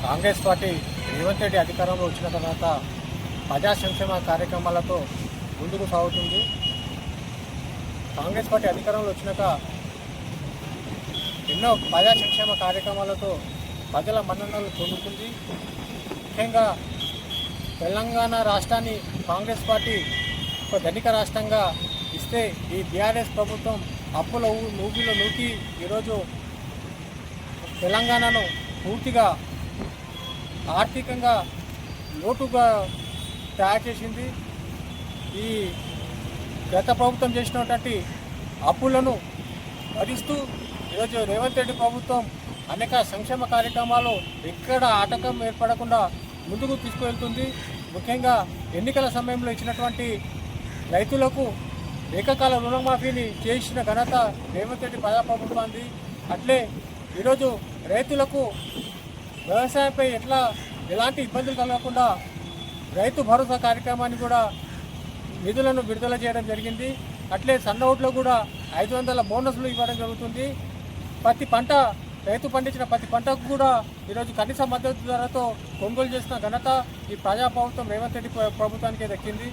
Congress party Revanth Reddy అధికారంలో వచ్చిన తర్వాత ప్రజా సంక్షేమ కార్యక్రమాలతో ముందుకు సాగుతుంది. కాంగ్రెస్ పార్టీ అధికారంలో వచ్చినాక ఎన్నో ప్రజా సంక్షేమ కార్యక్రమాలతో ప్రజల మన్ననలు పొందుతుంది. ముఖ్యంగా తెలంగాణ రాష్ట్రాన్ని కాంగ్రెస్ పార్టీ ఒక ధనిక రాష్ట్రంగా ఇస్తే ఈ బీఆర్ఎస్ ప్రభుత్వం అప్పుల ఊబిలో నూకి ఈరోజు తెలంగాణను పూర్తిగా ఆర్థికంగా లోటుగా తయారు చేసింది. ఈ గత ప్రభుత్వం చేసినటువంటి అప్పులను భరిస్తూ ఈరోజు రేవంత్ రెడ్డి ప్రభుత్వం అనేక సంక్షేమ కార్యక్రమాలు ఎక్కడ ఆటంకం ఏర్పడకుండా ముందుకు తీసుకువెళ్తుంది. ముఖ్యంగా ఎన్నికల సమయంలో ఇచ్చినటువంటి రైతులకు ఏకకాల రుణమాఫీని చేసిన ఘనత రేవంత్ రెడ్డి ప్రజాప్రభుత్వాన్ని. అట్లే ఈరోజు రైతులకు వ్యవసాయంపై ఎలాంటి ఇబ్బందులు కలగకుండా రైతు భరోసా కార్యక్రమాన్ని కూడా నిధులను విడుదల చేయడం జరిగింది. అట్లే సన్నఓట్లో కూడా 500 బోనస్లు ఇవ్వడం జరుగుతుంది. రైతు పండించిన ప్రతి పంటకు కూడా ఈరోజు కనీస మద్దతు ధరతో కొనుగోలు చేసిన ఘనత ఈ ప్రజాప్రభుత్వం రేవంత్ రెడ్డి ప్రభుత్వానికే దక్కింది.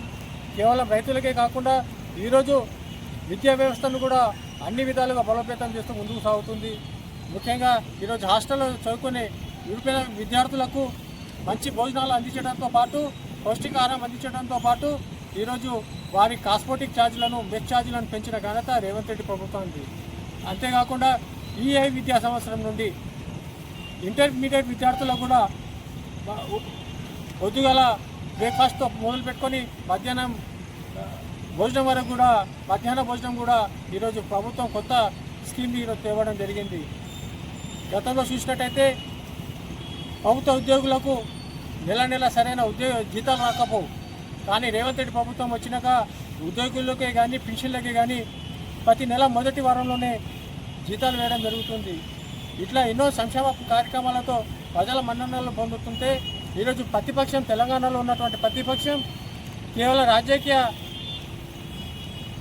కేవలం రైతులకే కాకుండా ఈరోజు విద్యా వ్యవస్థను కూడా అన్ని విధాలుగా బలోపేతం చేస్తూ ముందుకు సాగుతుంది. ముఖ్యంగా ఈరోజు హాస్టల్లో చదువుకునే నిరుపేద విద్యార్థులకు మంచి భోజనాలు అందించడంతో పాటు పౌష్టికాహారం అందించడంతో పాటు ఈరోజు వారి కాస్మోటిక్ ఛార్జీలను మెస్ ఛార్జీలను పెంచిన ఘనత రేవంత్ రెడ్డి ప్రభుత్వానికి. అంతేకాకుండా ఈ విద్యా సంవత్సరం నుండి ఇంటర్మీడియట్ విద్యార్థులకు కూడా పొద్దుగల బ్రేక్ఫాస్ట్తో మొదలు పెట్టుకొని మధ్యాహ్నం భోజనం వరకు కూడా మధ్యాహ్న భోజనం కూడా ఈరోజు ప్రభుత్వం కొత్త స్కీమ్ ఈరోజు తేవడం జరిగింది. గతంలో చూసినట్టయితే ప్రభుత్వ ఉద్యోగులకు నెల సరైన జీతాలు రాకపోవు. కానీ రేవంత్ రెడ్డి ప్రభుత్వం వచ్చినాక ఉద్యోగులకే కానీ పెన్షన్లకే కానీ ప్రతి నెల మొదటి వారంలోనే జీతాలు వేయడం జరుగుతుంది. ఇట్లా ఎన్నో సంక్షేమ కార్యక్రమాలతో ప్రజల మన్ననలు పొందుతుంటే ఈరోజు ప్రతిపక్షం, తెలంగాణలో ఉన్నటువంటి ప్రతిపక్షం కేవలం రాజకీయ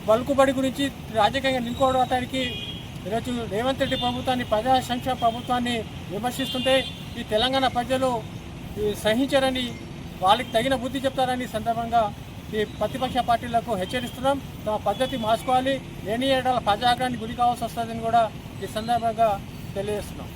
పలుకుబడి గురించి రాజకీయంగా నిలుకోవడానికి ఈరోజు రేవంత్ రెడ్డి ప్రభుత్వాన్ని, ప్రజా సంక్షేమ ప్రభుత్వాన్ని విమర్శిస్తుంటే ఈ తెలంగాణ ప్రజలు సహించారని, వాళ్ళకి తగిన బుద్ధి చెప్తారని సందర్భంగా ఈ ప్రతిపక్ష పార్టీలకు హెచ్చరిస్తున్నాం. తమ పద్ధతి మార్చుకోవాలి, లేని ఏడాల ప్రజాగ్రహానికి గురి కావాల్సి వస్తుందని కూడా ఈ సందర్భంగా తెలియజేస్తున్నాం.